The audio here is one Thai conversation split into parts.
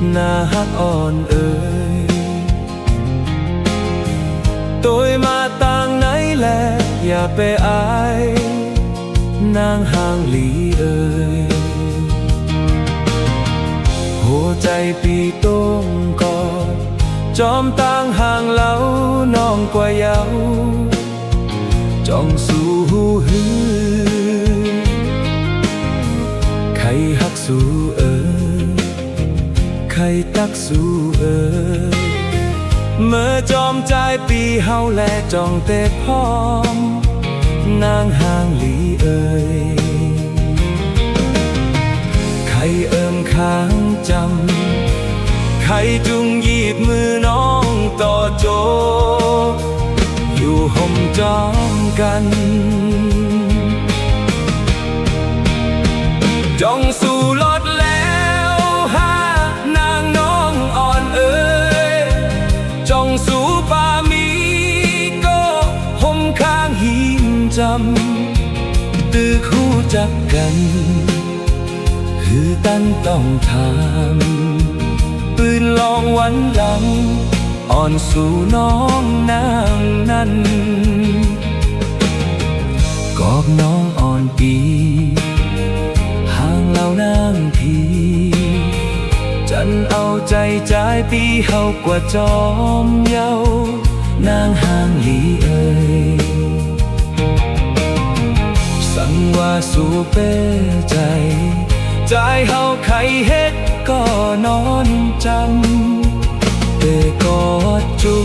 หน้าฮักอ่อนเอ่ยตัวมาต่างไหนแลอย่าไปอายนางห่างหลีเอ่ยหัวใจปีต้งกอดจอมต่างห่างเล่าน้องกว่าเยาจ้องสู่หูฮือใครฮักสู่เอ่ยใครตักสู่เอ่ยเมื่อจอมใจปีเฮาแลจ้องแต่พร้อมนางห่างหลีเอ่ยใครเอิมค้างจำใครจุงหยิบมือน้องต่อโจอยู่ห่มจอมกันจ้องสู่ลอดแล้วหานางน้องอ่อนเอ่ยจ้องสู่ป่ามีก็ห่มข้างหินจำตื้อคู่จักกันคือตั้งต้องทำปืนลองวันหลังอ่อนสู่น้องนางนั้นกอบน้องอ่อนปีห่างเล่านางทีจันเอาใจใจปีเฮากว่าจอมเยานางห่างหลีเอ่ยสั่งว่าสู่เป้ใจใจเฮาใครเฮ็ดก็นอนจำแต่กอดจู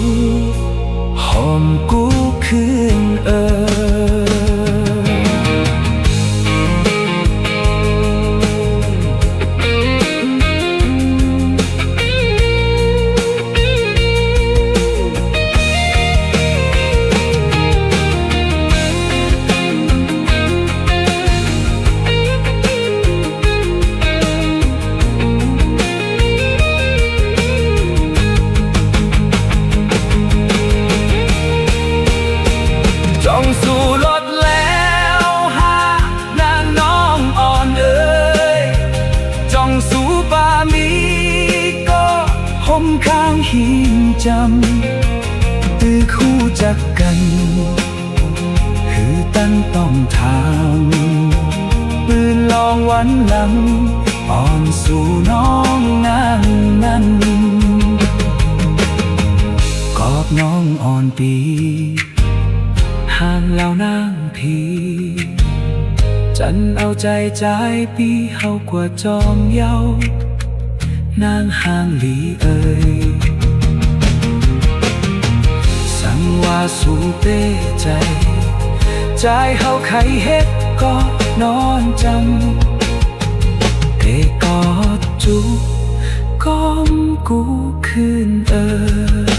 หอมกูคืนเอ่ยจ้องสู่รถแล้วหานางน้องอ่อนเอ่ยจ้องสู่ป่ามีก็ห่มข้างหินจำตื้อคู่จักกันคือตั้งต้องทางปืนลองวันหลังอ่อนสู่น้องนางนั้นกอบน้องอ่อนปีห่างเล่านางพีจันเอาใจใจปีเฮากว่าจอมเยานางห่างหลีเอ่ยสั่งว่าสู่เป้ใจใจเฮาใครเฮ็ดก็นอนจำแต่กอดจูก้อมกูคืนเอ่ย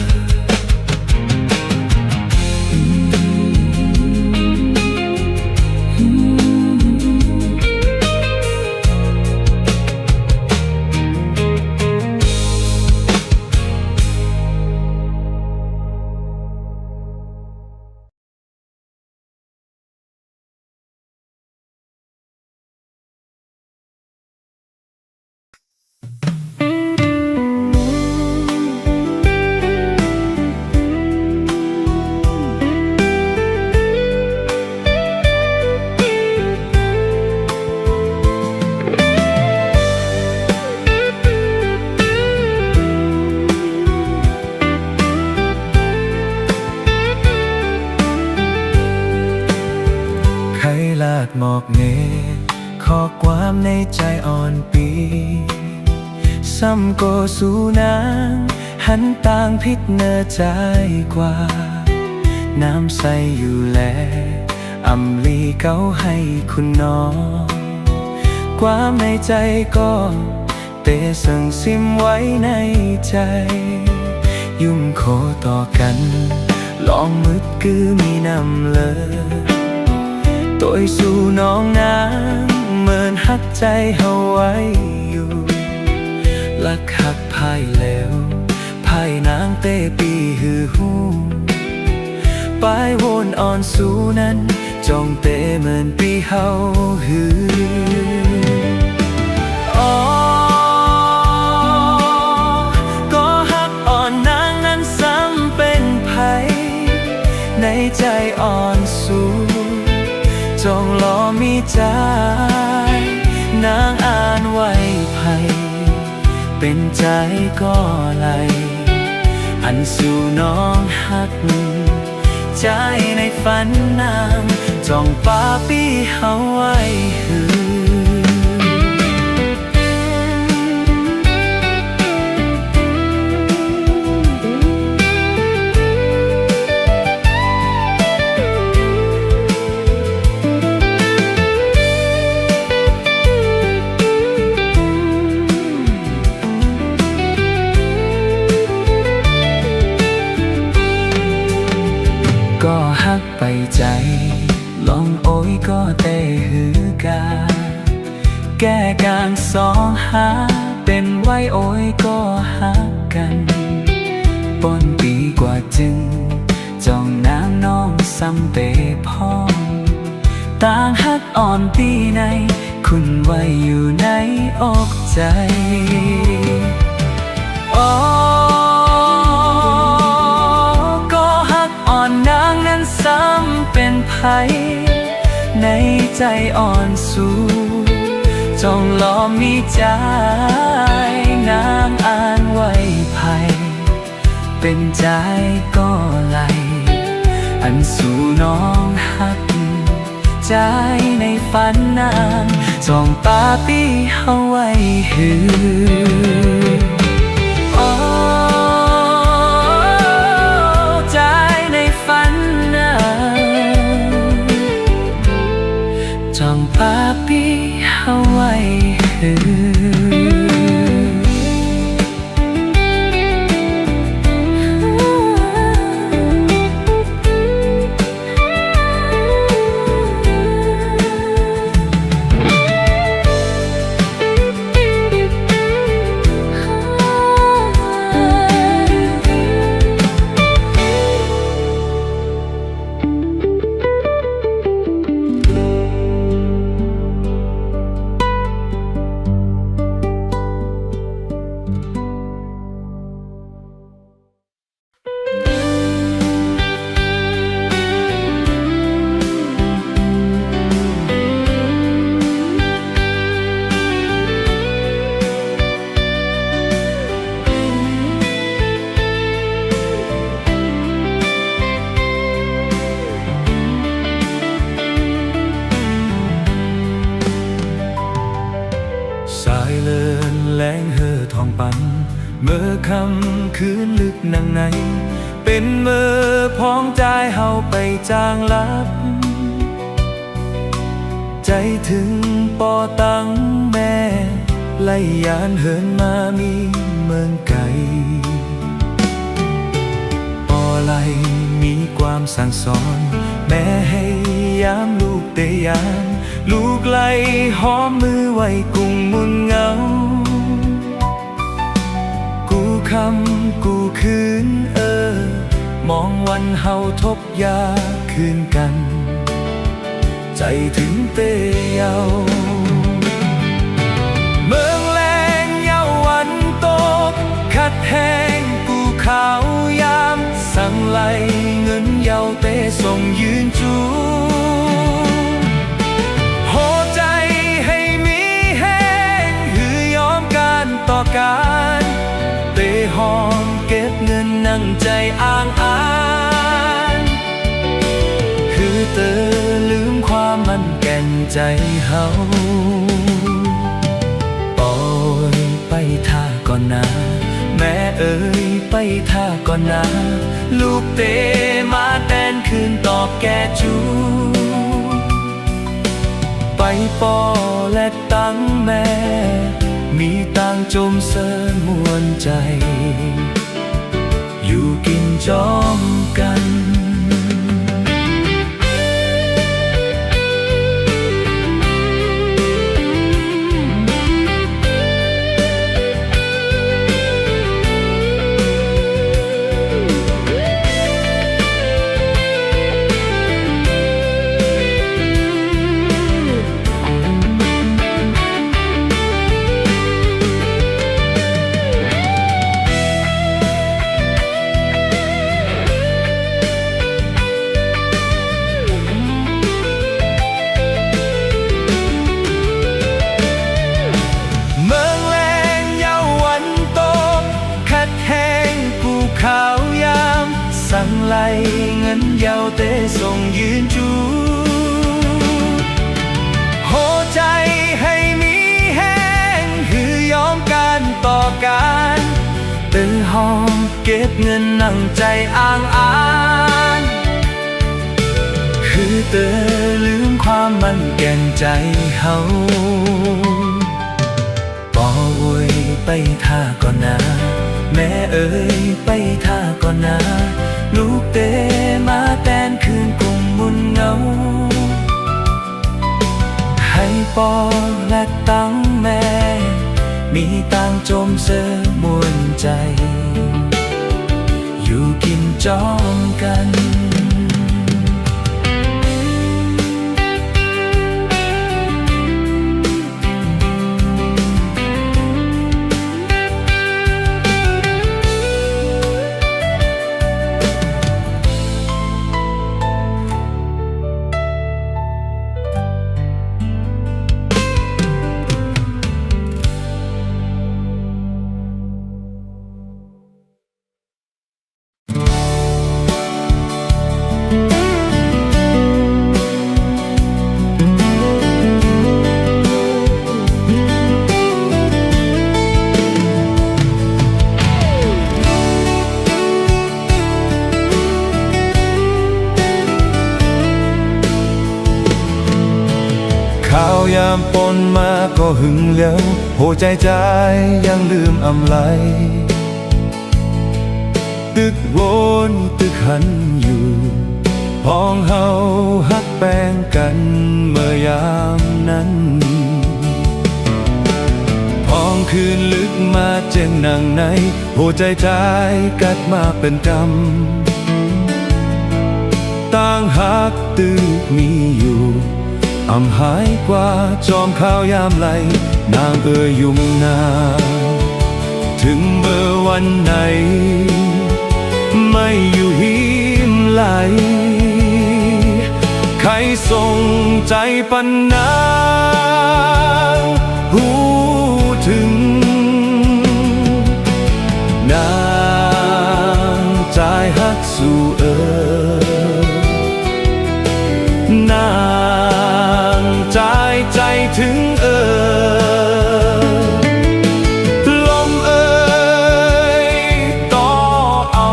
หมอกเมฆข้อความในใจอ่อนปีซ้ำก็สู่นางหันต่างพิษเนื้อใจกว่าน้ำใสอยู่แลอำลีเก้าให้คุณน้องความในใจก็เตะสั่งซิมไว้ในใจยุ่มโคต่อกันลองมืดกือมีน้ำเลยตัวสู่น้องนางเหมือนหักใจเฮาไว้อยู่ลักหักภายแล้วภายนางเตปีหือหูปลายวนอ่อนสู่นั้นจองเตเหมือนปีเฮาหือ เป็นใจก็ไหลอันสู่น้องหักใจในฝันนางจ้องปาปี้เฮาไว้หือก็ฮักไปใจลองโอยก็เตหือกาแก้กลางสองหาเป็นไว้โอยก็ฮักกันปนปีกว่าจึงจ้องน้ำน้องซ้ำเตพ้องต่างฮักอ่อนปีในคุณไว้อยู่ในอกใจนางนั้นซ้ำเป็นไผในใจอ่อนสู้จ้องหลอมมีใจนางอ่านไว้ไผเป็นใจก็ไหลอันสู่น้องหักใจในฝันนางจ้องปาปี้เฮาไว้หือปาปี้เฮาไว้หือแรงเห่อทองปันเมื่อคำคืนลึกนังในเป็นเมื่อพ้องใจเฮาไปจางลับใจถึงปอตังแม่ไล่ยานเหินมามีเมืองไกลปอไลมีความสั่งสอนแม่ให้ยามลูกเตยานลูกไล่หอมมือไว้กุ้งมุนเงาคำกูคืนมองวันเฮาทบยาคืนกันใจถึงเตยาเมืองแรงเยาวันตกขัดแห้งกูขาวยามสั่งไล่เงินเยาเตส่งยืนจูโหใจให้มีแห้งหือยอมการต่อการหอมเก็บเงินนั่งใจอ้างอ้านคือเตอลืมความมันแก่นใจเฮาปล่อยไปท่าก่อนนะแม่เอ๋ยไปท่าก่อนนะลูกเตมาแตนคืนตอบแก่จูไปปอและตั้งแม่มีต่างจมเสมวนใจอยู่กินจอมกัน นเยาเตส่งยืนจูโหใจให้มีแห้งคือยอมกันต่อกันตื่นหอมเก็บเงินนั่งใจอ้างอ้างคือเตอลืมความมันแก่นใจเฮาปอเวยไปท่าก่อนนะแม่เอ๋ยไปท่าก่อนนะลูกเตมาแตนคืนกุ่มมุนเงาให้ปอและตั้งแม่มีต่างจมเสมวนใจ อยู่กินจอมกันข้าวยามปนมาก็หึงเหลียวหัวใจยังลืมอำไลตึกวนตึกหันอยู่พ้องเฮาฮักแป้งกันเมื่อยามนั้นพ้องคืนลึกมาเจ็งหนังในหัวใจกัดมาเป็นกำต่างฮักตึกมีอยู่อำหายกว่าจอมข้าวยามไหลนางเอ่ยยุ่มนาถึงเมื่อวันไหนไม่อยู่หิมไหลใครส่งใจปันนางหูถึงนางใจฮักสู่นางใจถึงลมต่อเอา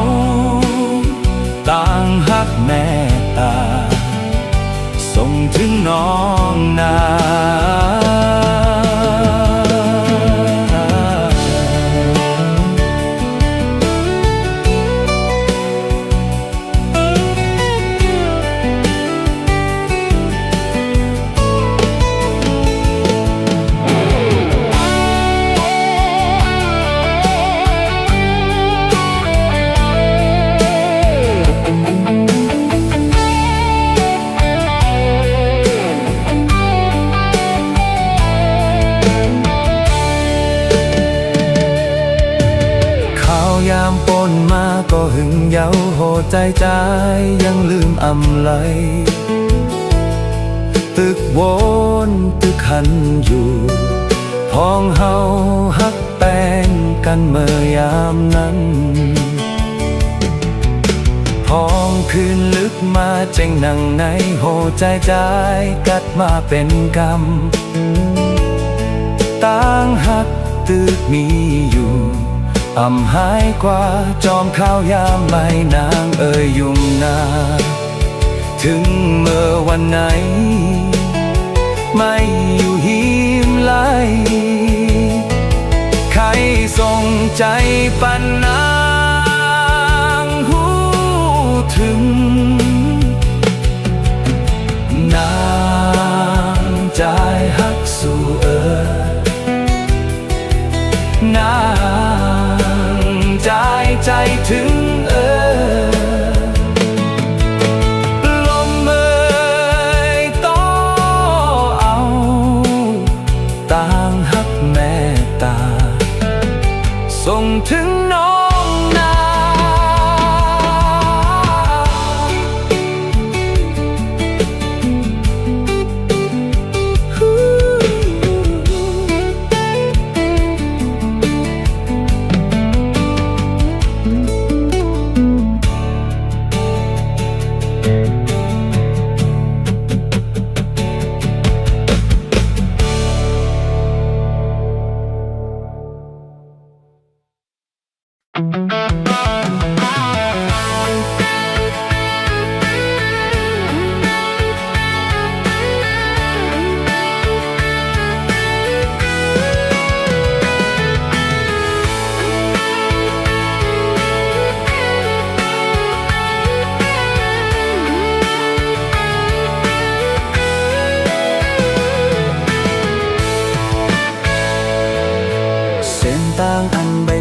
ต่างฮักแม่ตาส่งถึงน้องนายามปนมาก็หึงเยาโหดใจยังลืมอำไลตึกวนตึกหันอยู่พ้องเฮาฮักแป้งกันเมื่อยามนั้นพ้องคืนลึกมาเจ็งหนังในโหดใจกัดมาเป็นกำต่างฮักตึกมีอยู่อำหายกว่าจอมข้าวยามใบนางเอ่ยยุ่มนาถึงเมื่อวันไหนไม่อยู่หิมไหลใครส่งใจปันนางหูถึงนางใจฮักสู่นางใจถึงลมต่อเอาต่างฮักแม่ตาส่งถึงน้องนา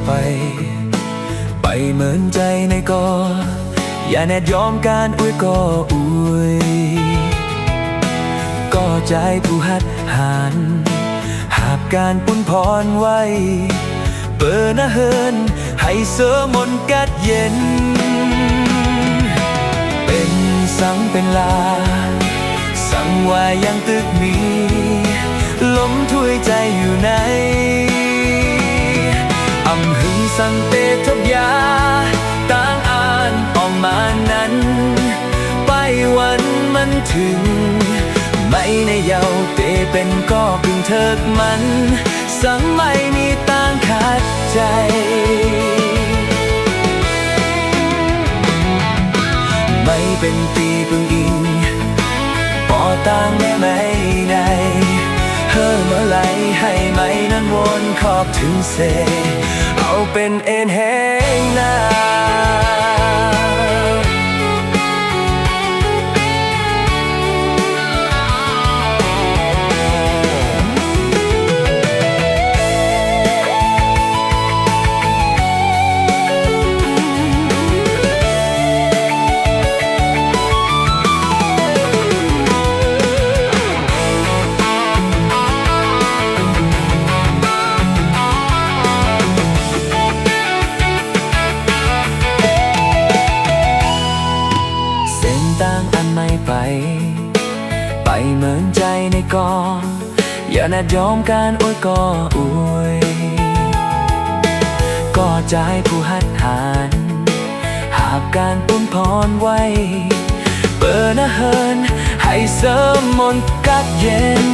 ไปไปเหมือนใจในกออย่าแนดยอมการอวยก็อวยก็ใจผู้หัดหันหาบการปุ่นพรไว้เปิดนะเฮินให้เสริมมนต์กัดเย็นเป็นสังเป็นลาสังว่ายังตึกมีลมถ้วยใจอยู่ในอำหึงสังเตทบยาต่างอ่านออกมานั้นไปวันมันถึงไม่ในเยาเตเป็นก็พึงเถิกมันสังไม่มีต่างขัดใจไม่เป็นปีพึงอิงปอต่างแม่ไม่ในเฮ้อเมื่อไหลให้ไม่นั้นวนขอบถึงเสเอาเป็นเอ็นแห้งหน้าไปเหมือนใจในกออย่าแนดยอมการอวยก็อวยก็ใจผู้หัดหันหาบการปุ่นพรไว้เปิดนะเฮินให้เสริมมนต์กัดเย็น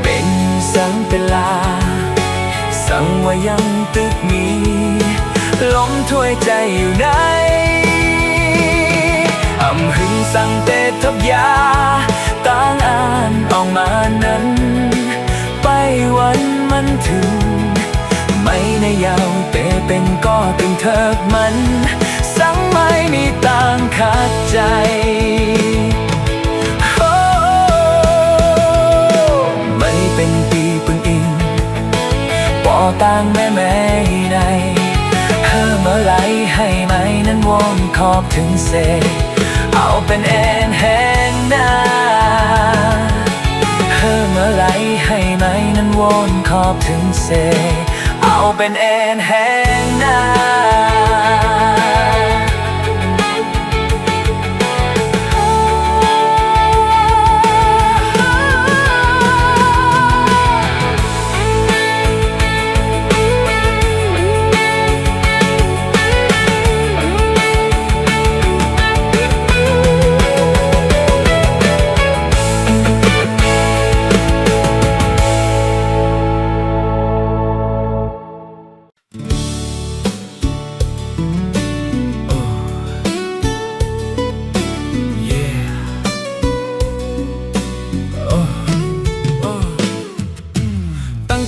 เป็นสังเป็นลาสังว่ายังตึกมีลมถ้วยใจอยู่ในอำหึงสังเตทบยาต่างอ่านออกมานั้นไปวันมันถึงไม่ในเยาเตเป็นก็ตึงเถิกมันสังไม่มีต่างขัดใจไม่เป็นปีปึงอิงปอต่างแม่ไม่ในเฮ้อเมื่อไหลให้ไม่นั้นวงขอบถึงเสเอาเป็นเอ็นแห้งหน้าเฮ้อเมื่อไหลให้ไหมนั้นวนขอบถึงเสเอาเป็นเอ็นแห้งหน้า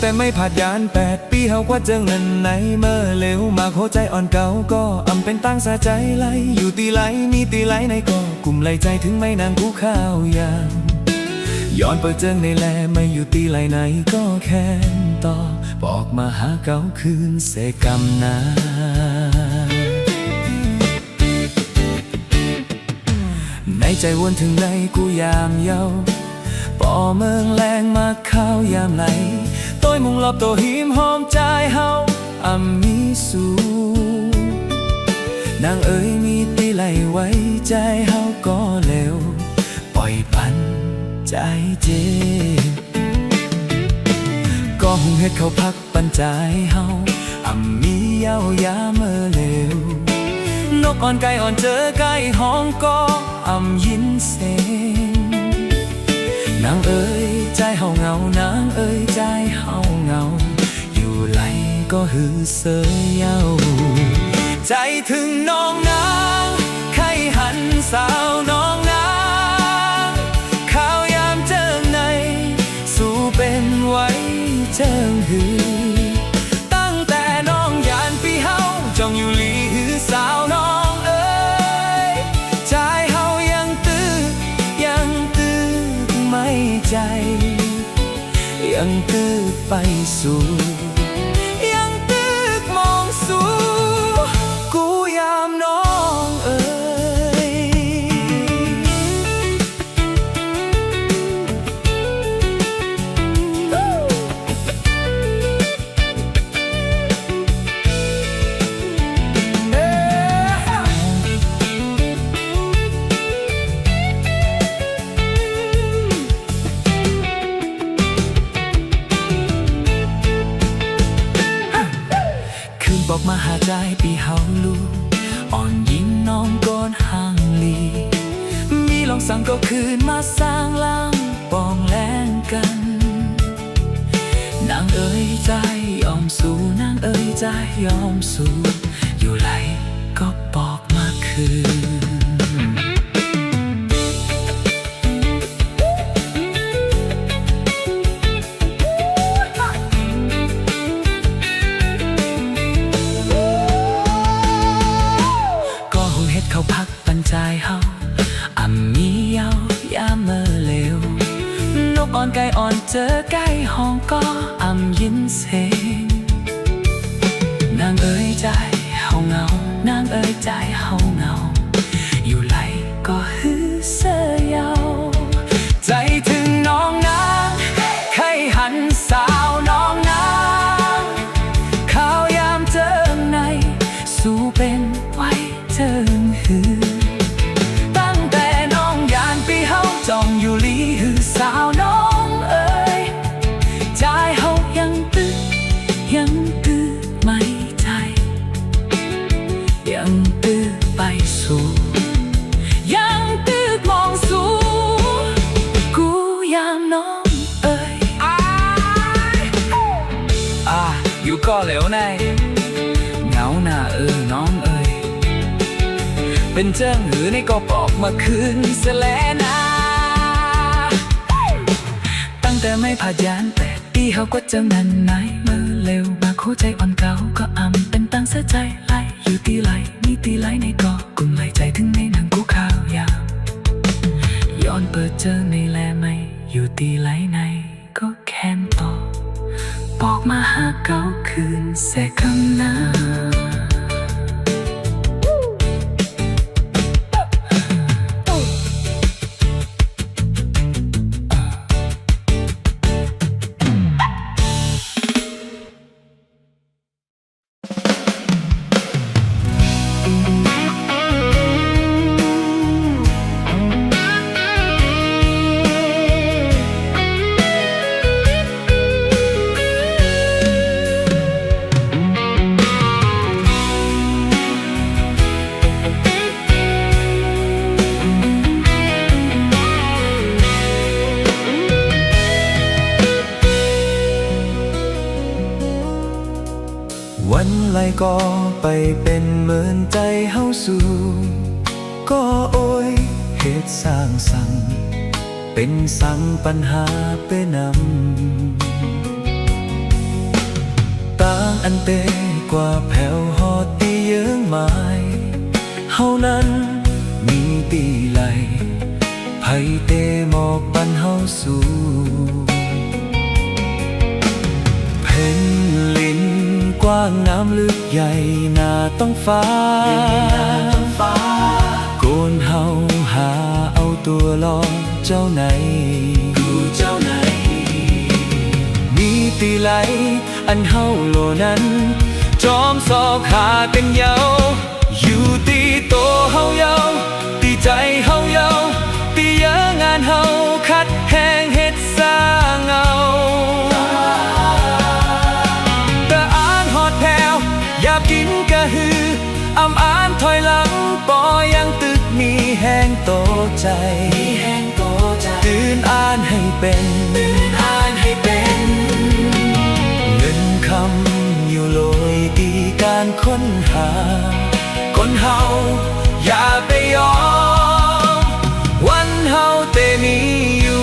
แต่ไม่ผ่านยาน8 ปีเฮากว่าเจิงนั้นไหนเมื่อเร็วมากหัวใจอ่อนเก่าก็อำเป็นตั้งสาใจไหลอยู่ตีไหลมีตีไหลในก็กลุ่มไหลใจถึงไม่นางผู้ข้าวยางย้อนเปิดเจิงในแลไม่อยู่ตีไหลไหนก็แค้นต่อบอกมาหาเก่าคืนเสกรรมนาในใจวนถึงไหนกูยามเยาป่อเมืองแรงมาข้าวยามไหลต้อยมุงรอบตัวหิมหอมใจเฮามีสูนางเอ๋ยมีตีไหลไว้ใจเฮาก็เร็วปล่อยปันใจเจ็บก็หุงเฮ็ดเขาพักปันใจเฮามีเย้ายาเมื่อเร็วนกอ่อนไก่อ่อนเจอไก่ห้องก็ยินเสียงนางเอ๋ยใจเฮาเหงานางเอ๋ยใจเฮาเหงาอยู่ไหลก็หือเสยเย้าใจถึงน้องนางไข่หันสาวน้องนางข้าวยามเจิงในสู่เป็นไว้เจิงหือตั้งแต่น้องยานปีเฮาจ้องอยู่ลีหือสาวน้องเอ๋ยใจเฮายังตื้อไม่ใจยังตื้อไปสู่ยัง บอกมาหาใจปีเฮาลูอ่อนยิ้มน้องก้นห่างลีมีลองสั่งก็คืนมาสร้างล่างปองแรงกันนางเอ๋ยใจยอมสู้นางเอ๋ยใจยอมสู้อยู่ไหลก็บอกมาคืนเขาพักปันใจเฮามีเยาวยามเมื่อเร็วนกอ่อนไก่อ่อนเจอไก่ห้องก็ยินเสียงนางเอ๋ยใจเฮาเงานางเอ๋ยใจเฮาเงาอยู่ไหลก็ฮือเสยเยาใจถึงน้องนางใครหันสาวน้องนางข้าวยามเจิงในสู้เป็นไว้เจิงตั้งแต่น้องยานปีเฮาจ้องอยู่ลีหือสาวน้องเอ๋ยใจเฮายังตื้อไม่ใจยังตื้อไปสู่ยังตื้อมองสู่กูยามน้องเอ๋ยอยู่ก็เหลวในเหงาหน้าน้องเอ๋ยเป็นเจ้าหือในก็บอกมาคืนเสแลนาตั้งแต่ไม่ผ่ายานแต่ปีเขาก็เจ้านั้นไหนเมื่อเร็วมาคู่ใจอ่อนเก่าก็เป็นตั้งเสียใจไหลอยู่ตีไหลมีตีไหลในก็กุมไหลใจถึงในหนังกูข้าวยาวย้อนเปิดเจอในแลไม่อยู่ตีไหลในก็แค้นต่อบอกมาหาเก่าคืนแสคำหน้าวันไหลก็ไปเป็นเหมือนใจเฮาสู่ก็โอยเหตุสร้างสั่งเป็นสั่งปัญหาไปนำต่างอันเตกว่าแผ่วหอดที่เยื้องหมายเฮานั้นมีตีไหลไผเตหมอกปันเฮาสู่เพ่นลิ้นกว้างน้ำลึกใหญ่นาต้องฟ้าโกนเฮาหาเอาตัวรอดเจ้าไหนมีตีไหลอันเฮาโลนั้นจอมสอกหากันเยาอยู่ตีโตเฮาเยาตีใจเฮาเยาตีเยอะงานเฮาคัดแห้งเฮ็ดสร้างเงาอยากกินกะฮืออ่านถอยหลังปอยังตึกมีแห้งโตใจตื่นอ่านให้เป็นเงินคำอยู่โลยตีการค้นหาคนเฮาอย่าไปยอมวันเฮาเตมีอยู่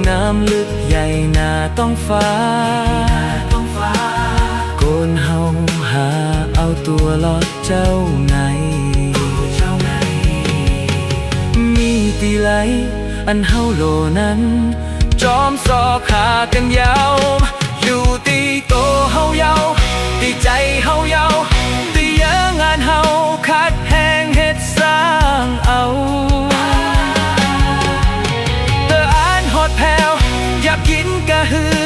น้ำลึกใหญ่นาต้องฟ้าโกน ตัวลอดเจ้าไงมีตีไหลอันเฮาโลนั้นจอมสอกหากันยาวอยู่ตีโตเฮาเยาตีใจเฮาเยาตีเยอะงานเฮาคัดแหงเฮ็ดสร้างเอาเตออ่านหอดแผ่วอยากกินกะฮือ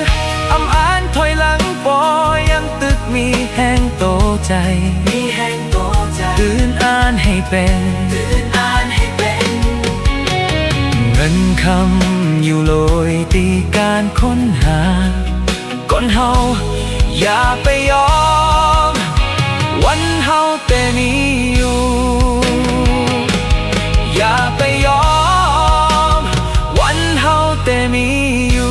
อำอ่านถอยหลังปอยังตึกมีแห้งโตใจตื่นอ่านให้เป็นเงินคำอยู่โลยตีการค้นหาก่อนเฮาอย่าไปยอมวันเฮาแต่มีอยู่อย่าไปยอมวันเฮาแต่มีอยู่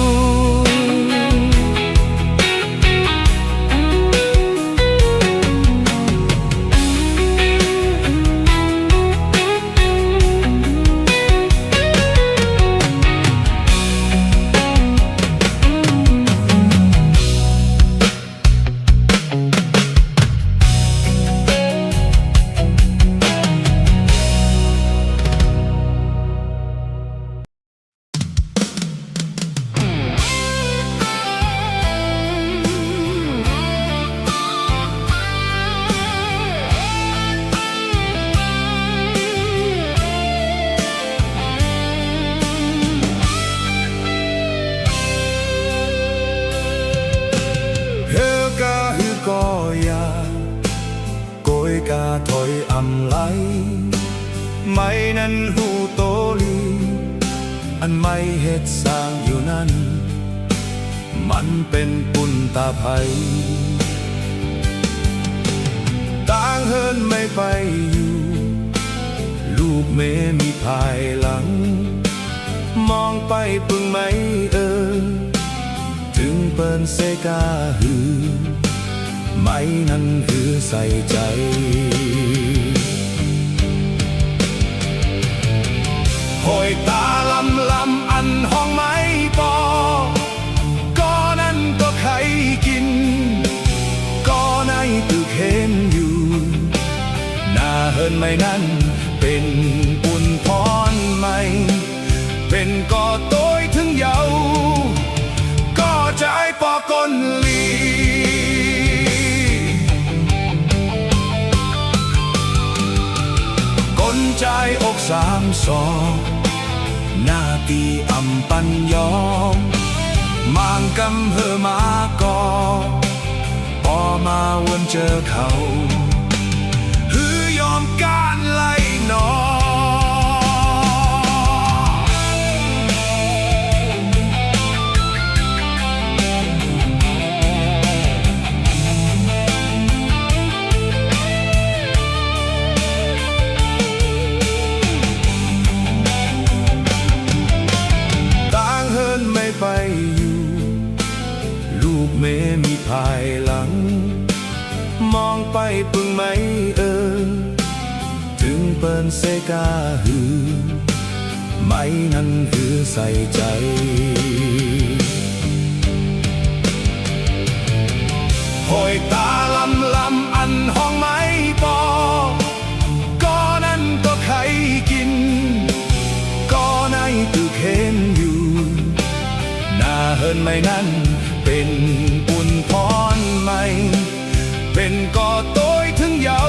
กาถอยอำไหลไม่นั้นหูโตลีอันไม่เฮ็ดสร้างอยู่นั้นมันเป็นปุญตาภัยต่างเฮินไม่ไปอยู่ลูกเมมีภายหลังมองไปปึงไม่ถึงเปิ้นเสกาหือไม่นั้นคือใส่ใจหอยตาลำอันห้องไม้ปอก็นั้นก็ใครกินก็ในตึกเห็นอยู่หน้าเฮินไม่นั้นเป็นบุญพรใหม่เป็นก็โต้ยถึงเยาก็ใจปอก้นลีใจอกสามสองหน้าตีอำปัญยอมมางกำเฮอมากอพอมาวนเจอเขาหือยอมการไล่นอไปอยู่ลูกเมมีภายหลังมองไปปึงไม่ถึงเปิ้นเสกาหือไม่นั้นคือใส่ใจหอยตาลำอันห้องไม้ปอก็นั้นก็ใครกินก็ในตึกเห็นอยู่เฮินไม่นั้นเป็นบุญพรใหม่เป็นก็โต้ยถึงเยา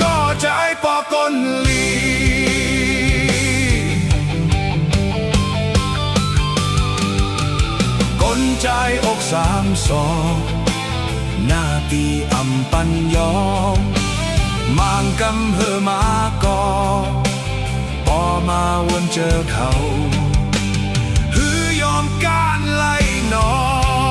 ก็ใจปอก้นลีก้นใจอกสามสองหน้าตีอำปัญยอมมางกำเฮอมากอพอมาวนเจอเขายอมการไล่นอ เ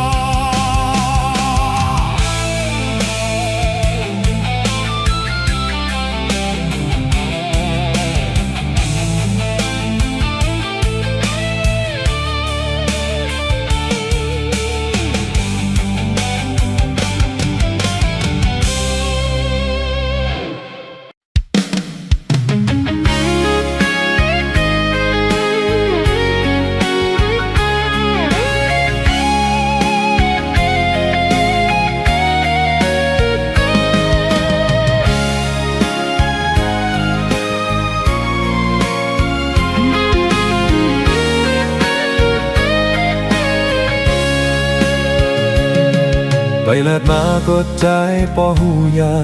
ใบเลิดมาก็ใจปอหูยา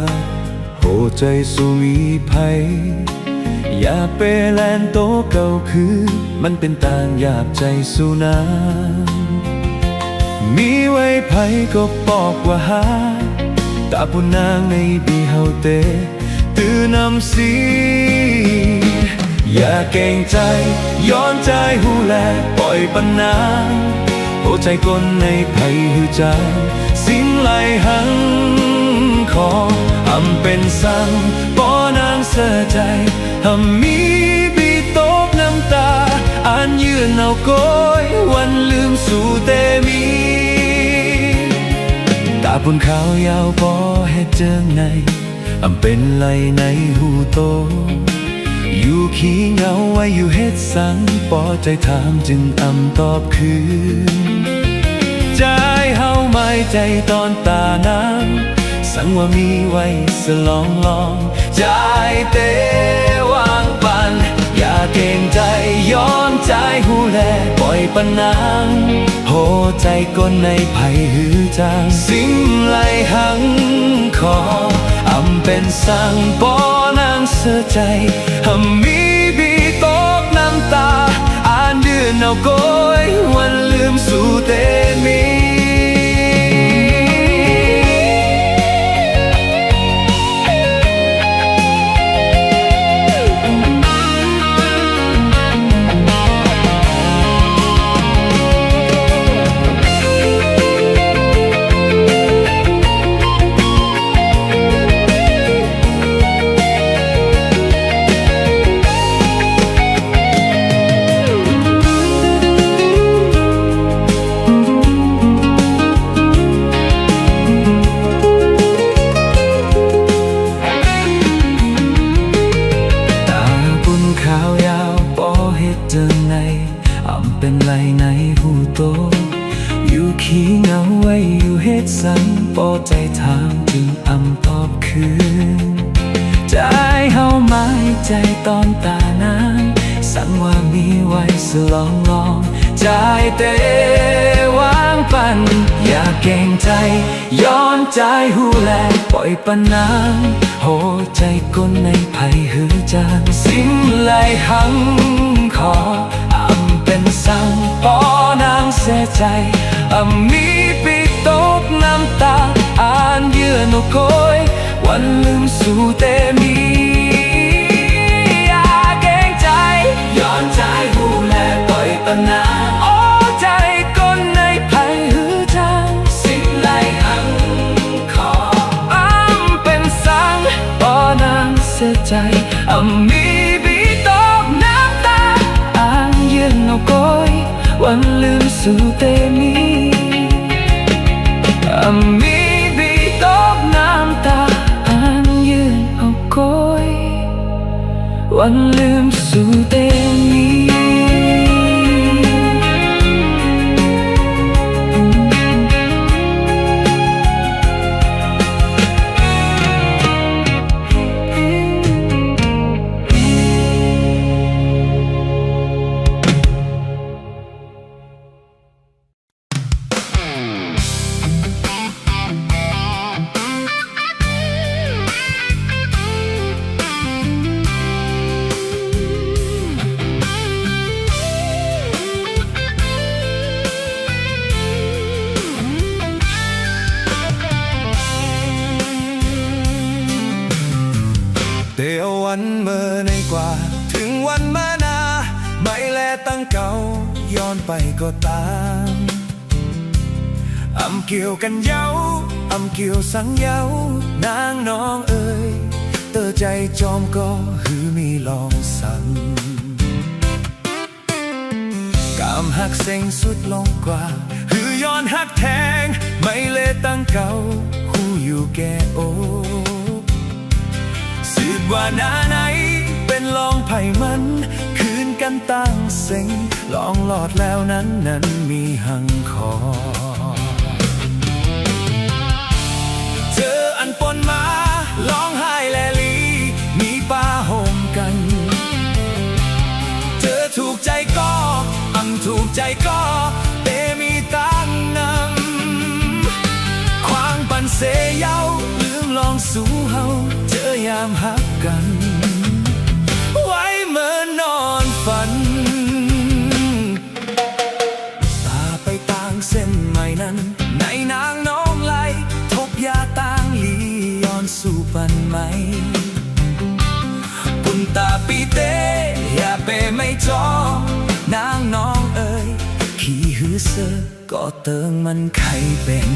โหใจสุวีภัยอยากเปแลนโตเก่าคือมันเป็นต่างอยากใจสู้น้ำมีไว้ไผก็บอกว่าหาตาปุนางในดีเฮาเตตื่นำสีอย่าเก่งใจย้อนใจหูแลปล่อยปัญนางโหใจคนในไผหือจางสิ่งไหลหังขออำเป็นสั่งป้อนางเสียใจทำมีบีตกน้ำตาอ่านยืนเอาก้อยวันลืมสู่เตมีตาปุ่นขาวยาวปอเฮ็ดเจิงในอำเป็นไหลในหูโตอยู่ขี้เหงาไว้อยู่เฮ็ดสังปอใจถามจึงอำตอบคืนใจเฮาไม่ใจตอนตาน้ำสั่งว่ามีไว้สลองใจเตวางปันอย่าเก่งใจย้อนใจหูแลปล่อยปันนางโหใจก้นในไผ่หือจางสิ่งไหลหังขออำเป็นสั่งปอนางเสียใจหำมีบีตกน้ำตาอ่านเดือนเอาก้อยวันลืมสู่เตมีเป็นไรในหูโตอยู่ขี้เหงาไว้อยู่เฮ็ดสังปอใจถามจึงอำตอบคืนใจเฮาไม้ใจตอนตานางสั่งว่ามีไว้สลองใจเตวางปันอย่าเก่งใจย้อนใจหูแลปล่อยปันนางโหใจคนในไผ่หือจางสิ่งไหลหังขอเป็นสั่งปอนางเสียใจมีปีตกน้ำตาอ่านเยื่อโนโกยวันลืมสู่เตมีอย่าเก่งใจย้อนใจหูแลปล่อยปัญหาโอ้ใจคนในไผ่หือจางสิ่งไหลหังขอเป็นสั่งปอนางเสียใจมีวันลืมสู่เตมีมีบีตกน้ำตาอ่านยืนเอาก้อยวันลืมสู่เตมีเดี๋ยววันเมื่อในกว่าถึงวันเมื่อนาไม่แลตั้งเก่าย้อนไปก็ตามอำเกี่ยวกันเย้าอำเกี่ยวสังเย้านางน้องเอ๋ยเตอใจจอมก็หือมีลองสั่งกามหักเซ็งสุดลงกว่าหือย้อนหักแทงไม่แลตั้งเก่าคู่อยู่แก่โอสืบว่าหน้าไหนเป็นลองไผ่มันคืนกันตั้งเซ็งลองหลอดแล้วนั้นมีหังคอเจออันปนมาร้องไห้แลลีมีป้าโฮมกันเจอถูกใจก็ถูกใจก็เตมีตั้งนำขวาง ามหักกัน ไว้เมื่อนอนฝัน ตาไปต่างเส้นใหม่นั้น ในนางน้องไหลทบยาต่างลีย้อนสู่ปันไหม ปุนตาปีเตอย่าเปไม่จอนางน้องเอ๋ยขี้หือเสือก็เติงมันไข่เป็น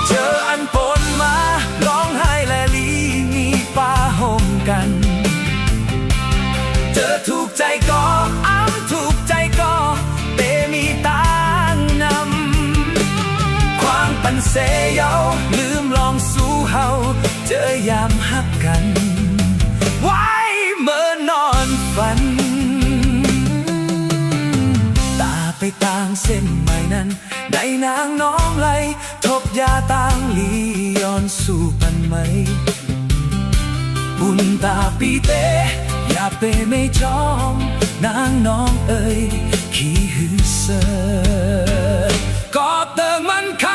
เจออันปนมาร้องไห้และลีมีป้าห่มกัน เจอถูกใจก็อ้ำถูกใจก็เตมีตางนำ ความปันเสยเยาลืมลองสู้เฮาเจอยามหักกัน ไว้เมื่อนอนฝัน ตาไปต่างเส้นใหม่นั้นในนางน้องไหลทบยาต่างลีย้อนสู่ปันไหม บุญตาปีเตอย่าเปไม่จอมนางน้องเอ๋ยขี้หือเสือก็เติงมันไข่